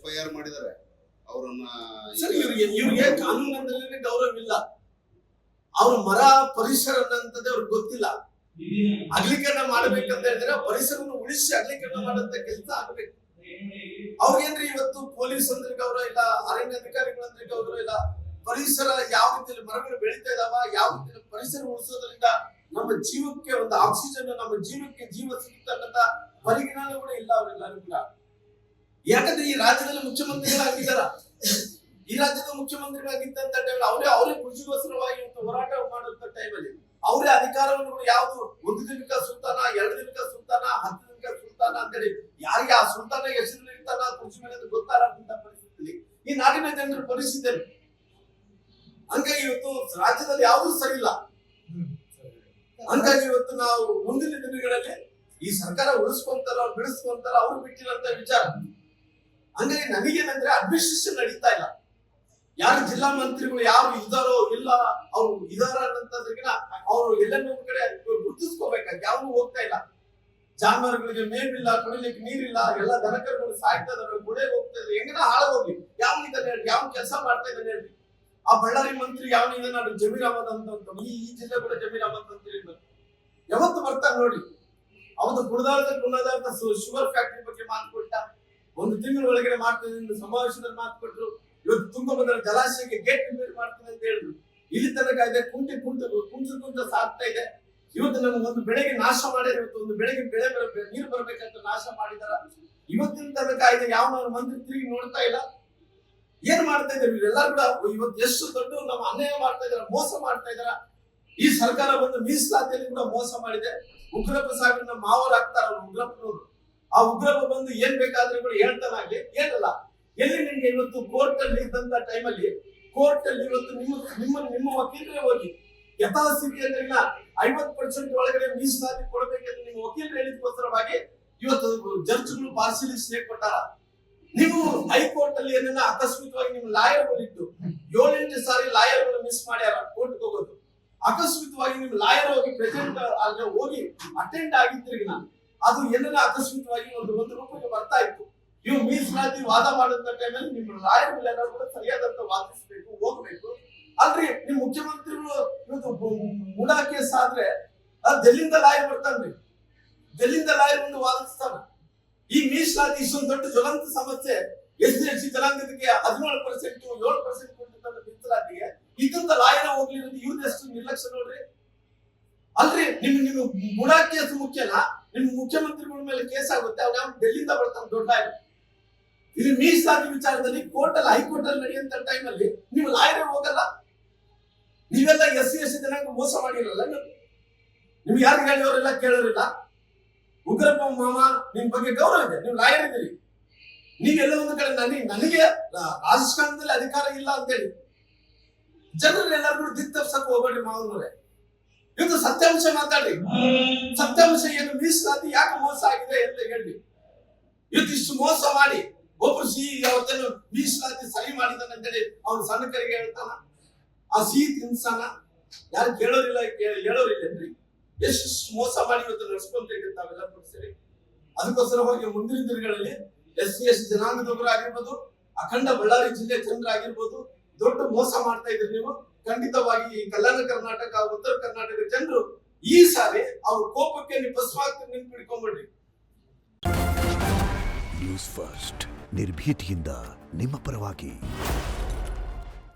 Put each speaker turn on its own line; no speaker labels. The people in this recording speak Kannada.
FIR ಮಾಡಿದ್ದಾರೆ ಅವರನ್ನ.
ಸರ್ ಇವ್ರಿಗೆ ಕಾನೂನು ಅಂದ್ರೆ ಗೌರವವಿಲ್ಲ. ಅವ್ರ ಮರ ಪರಿಸರ ಅನ್ನಂತದ್ದೇ ಅವ್ರಿಗೆ ಗೊತ್ತಿಲ್ಲ. ಅಗಲೀಕರಣ ಮಾಡ್ಬೇಕಂತ ಹೇಳಿದ್ರೆ ಪರಿಸರವನ್ನು ಉಳಿಸಿ ಅಗಲೀಕರಣ ಮಾಡುವಂತ ಕೆಲಸ ಆಗ್ಬೇಕು. ಅವ್ರಿಗೇನ್ರಿ ಇವತ್ತು ಪೊಲೀಸ್ ಅಂದ್ರೆ ಗೌರವ ಇಲ್ಲ, ಅರಣ್ಯ ಅಧಿಕಾರಿಗಳಂದ್ರೆ ಗೌರವ ಇಲ್ಲ. ಪರಿಸರ ಯಾವ ರೀತಿಯಲ್ಲಿ ಮರಗಳು ಬೆಳೀತಾ ಇದಾವ, ಯಾವ ರೀತಿಯಲ್ಲಿ ಪರಿಸರ ಉಳಿಸೋದ್ರಿಂದ ನಮ್ಮ ಜೀವಕ್ಕೆ ಒಂದು ಆಕ್ಸಿಜನ್, ನಮ್ಮ ಜೀವಕ್ಕೆ ಜೀವ ಸಿಗುತ್ತಕ್ಕಂತ ಪರಿಜ್ಞಾನ ಕೂಡ ಇಲ್ಲ ಅವರೆಲ್ಲರೂ ಕೂಡ. ಯಾಕಂದ್ರೆ ಈ ರಾಜ್ಯದಲ್ಲಿ ಮುಖ್ಯಮಂತ್ರಿಗಳಾಗಿದ್ದಾರ. ಈ ರಾಜ್ಯದ ಮುಖ್ಯಮಂತ್ರಿಗಳಾಗಿದ್ದಂತ ಟೈಮ್ ಅವರೇ ಕೃಷಿಗೋಸ್ಕರವಾಗಿ ಹೋರಾಟ ಮಾಡುವಂತ ಟೈಮಲ್ಲಿ ಅವರೇ ಅಧಿಕಾರವನ್ನು ಕೂಡ ಯಾವುದು 1 ದಿನಕ ಸುಲ್ತಾನ, 2 ದಿನಕ ಸುಲ್ತಾನ, 10 ದಿನಕ ಸುಲ್ತಾನ ಅಂತೇಳಿ ಯಾರಿಗೆ ಆ ಸುಲ್ತಾನ ಹೆಸರು ಇರ್ತಾನ ಕೃಷಿ ಮೇಲೆ ಗೊತ್ತಾಗಂತ ಪರಿಸ್ಥಿತಿ ಈ ನಾಡಿನ ಜನರ ಪರಿಸ್ಥಿತಿ. ಹಂಗಾಗಿ ಇವತ್ತು ರಾಜ್ಯದಲ್ಲಿ ಯಾವುದೂ ಸರಿ ಇಲ್ಲ. ಹಂಗಾಗಿ ಇವತ್ತು ನಾವು ಮುಂದಿನ ದಿನಗಳಲ್ಲಿ ಈ ಸರ್ಕಾರ ಉಳಿಸ್ಕೊಂತಾರ ಬಿಡಿಸ್ಕೊಂತಾರ ಅವ್ರು ಬಿಟ್ಟಿರೋಂತ ವಿಚಾರ. ಹಂಗಾಗಿ ನನಗೇನಂದ್ರೆ ಅಡ್ಮಿನಿಸ್ಟ್ರೇಷನ್ ನಡೀತಾ ಇಲ್ಲ. ಯಾರು ಜಿಲ್ಲಾ ಮಂತ್ರಿಗಳು ಯಾರು ಇದಾರೋ ಇಲ್ಲ, ಅವ್ರು ಇದಾರ ಅನ್ನೋದ್ರಿಗಿನ ಅವ್ರು ಎಲ್ಲೆಲ್ಲ ಒಂದ್ ಕಡೆ ಗುರುತಿಸ್ಕೋಬೇಕಾಗಿ ಯಾವನು ಹೋಗ್ತಾ ಇಲ್ಲ. ಜಾನುವಾರುಗಳಿಗೆ ಮೇವಿಲ್ಲ, ಕುಡಿಲಿಕ್ಕೆ ನೀರಿಲ್ಲ, ಎಲ್ಲ ದನಕರುಗಳು ಸಾಯ್ತಾ ಇದಾರೆ, ಗುಡೆ ಹೋಗ್ತಾ ಇದ್ರೆ ಹೆಂಗನ ಹಾಳಾಗೋಗ್ಲಿ. ಯಾವನಿದ್ದಾನೆ ಹೇಳಿ, ಯಾವ ಕೆಲಸ ಮಾಡ್ತಾ ಇದ್ದಾನೆ ಹೇಳಿ. ಆ ಬಳ್ಳಾರಿ ಮಂತ್ರಿ ಯಾವನಿದೆ ನಾನು ಜಮೀರ್ ಅಹಮದ್ ಅಂತ ಈ ಜಿಲ್ಲೆ ಕೂಡ ಜಮೀರ್ ಅಹಮದ್ ಅಂತ ಹೇಳಿದ್ರು. ಯಾವತ್ತು ಬರ್ತಾರೆ ನೋಡಿ. ಅವತ್ತು ಗುಣದಾರ್ಥ ಶುಗರ್ ಫ್ಯಾಕ್ಟರಿ ಬಗ್ಗೆ ಮಾತು ಕೊಟ್ಟ, 1 ತಿಂಗಳ ಒಳಗಡೆ ಮಾಡ್ತೀನಿ ಸಮಾವೇಶದಲ್ಲಿ ಮಾತು ಕೊಟ್ಟರು. ಇವತ್ತು ತುಂಗಭದ್ರಾ ಜಲಾಶಯಕ್ಕೆ ಗೇಟ್ ನಿರ್ಮಾಣ ಮಾಡ್ತೀನಿ ಅಂತ ಹೇಳಿದ್ರು. ಇಲ್ಲಿ ತನಕ ಇದೆ ಕುಂಟ ಸಾಗ್ತಾ ಇದೆ. ಇವತ್ತು ನಮ್ಗೆ ಒಂದು ಬೆಳೆಗೆ ನಾಶ ಮಾಡಿದ್ರೆ, ಇವತ್ತು ಒಂದು ಬೆಳೆಗೆ ನೀರು ಬರ್ಬೇಕಂತ ನಾಶ ಮಾಡಿದಾರ. ಇವತ್ತಿನ ತನಕ ಇದೆ ಯಾವ ಮಂತ್ರಿ ತಿರುಗಿ ನೋಡ್ತಾ ಇಲ್ಲ. ಏನ್ ಮಾಡ್ತಾ ಇದ್ದಾರೆ ಇವರೆಲ್ಲರೂ ಕೂಡ? ಇವತ್ತು ಎಷ್ಟು ದೊಡ್ಡ ನಮ್ಮ ಅನ್ಯಾಯ ಮಾಡ್ತಾ ಇದಾರ, ಮೋಸ ಮಾಡ್ತಾ ಇದಾರ. ಈ ಸರ್ಕಾರ ಬಂದು ಮೀಸಲಾತಿಯಲ್ಲಿ ಕೂಡ ಮೋಸ ಮಾಡಿದೆ. ಉಗ್ರಪ್ಪ ಸಾಹೇಬ್ ನಮ್ಮ ಮಾವರು ಆಗ್ತಾರ ಉಗ್ರಪ್ಪನವರು. ಆ ಉಗ್ರಪ್ಪ ಬಂದು ಏನ್ ಬೇಕಾದ್ರೆ ಕೂಡ ಹೇಳ್ತಾನಾಗ್ಲಿ ಏನಲ್ಲ. ಎಲ್ಲಿ ನಿಮ್ಗೆ ಇವತ್ತು ಕೋರ್ಟ್ ಅಲ್ಲಿ ಇದ್ದಂತ ಟೈಮಲ್ಲಿ ಕೋರ್ಟ್ ಅಲ್ಲಿ ಇವತ್ತು ನಿಮ್ಮ ವಕೀಲರೇ ಹೋಗಿ ಯಥಾಸ್ಥಿತಿ ಅಂದ್ರೆ 50% ಒಳಗಡೆ ಮೀಸಲಾತಿ ಕೊಡಬೇಕೆಂದು ನಿಮ್ಮ ವಕೀಲರು ಹೇಳಿದಕ್ಕೋಸ್ಕರವಾಗಿ ಇವತ್ತು ಜಡ್ಜ್ಗಳು ಪಾರ್ಸಿಲಿ ಸ್ಟೇ ಕೊಟ್ಟಾರ. ನೀವು ಹೈಕೋರ್ಟ್ ಅಲ್ಲಿ ಏನನ್ನ ಅಕಸ್ಮಿತವಾಗಿ ನಿಮ್ಮ ಲಾಯರ್ಗಳಿಟ್ಟು 7-8 ಸಾರಿ ಲಾಯರ್ಗಳು ಮಿಸ್ ಮಾಡ್ಯಾರ ಕೋರ್ಟ್ಗೆ ಹೋಗೋದು. ಅಕಸ್ಮಿತವಾಗಿ ನಿಮ್ ಲಾಯರ್ ಹೋಗಿ ಪ್ರೆಸೆಂಟ್ ಅಲ್ಲಿ ಹೋಗಿ ಅಟೆಂಡ್ ಆಗಿದ್ರಿಗೆ ಅದು ಏನನ್ನ ಅಕಸ್ಮಿತವಾಗಿ ಒಂದು ರೂಪಕ್ಕೆ ಬರ್ತಾ ಇತ್ತು. ನೀವು ಮೀಸಲಾತಿ ವಾದ ಮಾಡುವಂತ ಟೈಮಲ್ಲಿ ನಿಮ್ಮ ಲಾಯರ್ಗಳೆಲ್ಲ ಕೂಡ ಸರಿಯಾದಂತ ವಾದಿಸ್ಬೇಕು, ಹೋಗ್ಬೇಕು. ಅಲ್ರಿ ನಿಮ್ ಮುಖ್ಯಮಂತ್ರಿಗಳು ಇವತ್ತು ಮುಡಾ ಕೇಸ್ ಆದ್ರೆ ಡೆಲ್ಲಿಂದ ಲಾಯರ್ ಬರ್ತಾನ್ರಿ, ಡೆಲ್ಲಿಂದ ಲಾಯರ್ ಒಂದು ವಾದಿಸ್ತಾನ. ಈ ಮೀಸಲಾತಿ ಇಷ್ಟೊಂದು ದೊಡ್ಡ ಜ್ವಲಂತ ಸಮಸ್ಯೆ SC ಜನಾಂಗಕ್ಕೆ 17%, 7% ಕೊಟ್ಟಿದ್ದ ಮೀಸಲಾತಿಗೆ ಇದಂತ ಲಾಯರ್ ಹೋಗ್ಲಿರೋದು ಇವ್ರದೆಷ್ಟು ನಿರ್ಲಕ್ಷ್ಯ ನೋಡ್ರಿ. ಅಲ್ರಿ ನಿಮ್ ಮುಡಾ ಕೇಸ್ ಮುಖ್ಯನಾ? ನಿಮ್ ಮುಖ್ಯಮಂತ್ರಿಗಳ ಮೇಲೆ ಕೇಸ್ ಆಗುತ್ತೆ, ಅವ್ನ ಡೆಲ್ಲಿಂದ ಬರ್ತಾನೆ ದೊಡ್ಡ ಲಾಯರ್. ಇಲ್ಲಿ ಮೀಸಲಾತಿ ವಿಚಾರದಲ್ಲಿ ಕೋರ್ಟ್ ಅಲ್ಲಿ ಹೈಕೋರ್ಟ್ ಅಲ್ಲಿ ನಡೆಯುವಂತ ಟೈಮಲ್ಲಿ ನೀವು ಲಾಯರ್ ಹೋಗಲ್ಲ. ನೀವೆಲ್ಲ SC ಜನಾಂಗ ಮೋಸ ಮಾಡಿರಲ್ಲ. ನಿಮ್ಗೆ ಯಾರು ಹೇಳಿಯವರೆಲ್ಲ ಕೇಳೋರಿಲ್ಲ. ಉಗ್ರಪ್ಪ ಮಾಮ ನಿಮ್ ಬಗ್ಗೆ ಗೌರವ ಇದೆ, ನೀವು ಲಾಯರ್ ಇದ್ದೀರಿ. ನೀವೆಲ್ಲ ಒಂದು ಕಡೆ ನನಗೆ ರಾಜಕಾರಣದಲ್ಲಿ ಅಧಿಕಾರ ಇಲ್ಲ ಅಂತೇಳಿ ಜನರೆಲ್ಲರೂ ದಿತ್ತಪ್ಸಕ್ ಹೋಗ್ಬೇಡ್ರಿ ಮಾವನವರೇ. ಇವತ್ತು ಸತ್ಯಾಂಶ ಮಾತಾಡಿ. ಸತ್ಯಾಂಶ ಏನು, ಮೀಸಲಾತಿ ಯಾಕೆ ಮೋಸ ಆಗಿದೆ ಅಂತ ಹೇಳಿ. ಇವತ್ತು ಇಷ್ಟು ಮೋಸ ಮಾಡಿ ಒಬ್ರು ಅವತ್ತೇನು ಮೀಸಲಾತಿ ಸರಿ ಮಾಡಿದಾನೆ ಅಂತೇಳಿ ಅವ್ನು ಸಣ್ಣಕರಿಗೆ ಹೇಳ್ತಾನ. ಆ ಸಿಹಿ ತಿನ್ಸಾನ ಯಾರು ಕೇಳೋರಿಲ್ಲ, ಹೇಳೋರಿಲ್ಲೇನ್ರಿ? ಎಷ್ಟು ಮೋಸ ಮಾಡಿ ಇವತ್ತು ನಡ್ಸ್ಕೊಂತ ಇದ್ದೀವಿ ತಾವೆಲ್ಲ ಸೇರಿ. ಅದಕ್ಕೋಸ್ಕರವಾಗಿ ಮುಂದಿನ ದಿನಗಳಲ್ಲಿ SC ಜನಾಂಗದವರು ಆಗಿರ್ಬೋದು, ಅಖಂಡ ಬಳ್ಳಾರಿ ಜಿಲ್ಲೆ ಜನರು ಆಗಿರ್ಬೋದು, ದೊಡ್ಡ ಮೋಸ ಮಾಡ್ತಾ ಇದ್ರಿ ನೀವು. ಖಂಡಿತವಾಗಿ ಈ ಕಲ್ಯಾಣ ಕರ್ನಾಟಕ, ಉತ್ತರ ಕರ್ನಾಟಕ ಜನರು ಈ ಸಾರಿ ಅವ್ರ ಕೋಪಕ್ಕೆ ನೀವು ಭಸ್ಮಾಗ್ತಿ ನಿಂತು ಬಿಡ್ಕೊಂಡ್ಬಿಡ್ರಿ.
ನ್ಯೂಸ್ ಫಸ್ಟ್ ನಿರ್ಭೀತಿಯಿಂದ ನಿಮ್ಮ ಪರವಾಗಿ.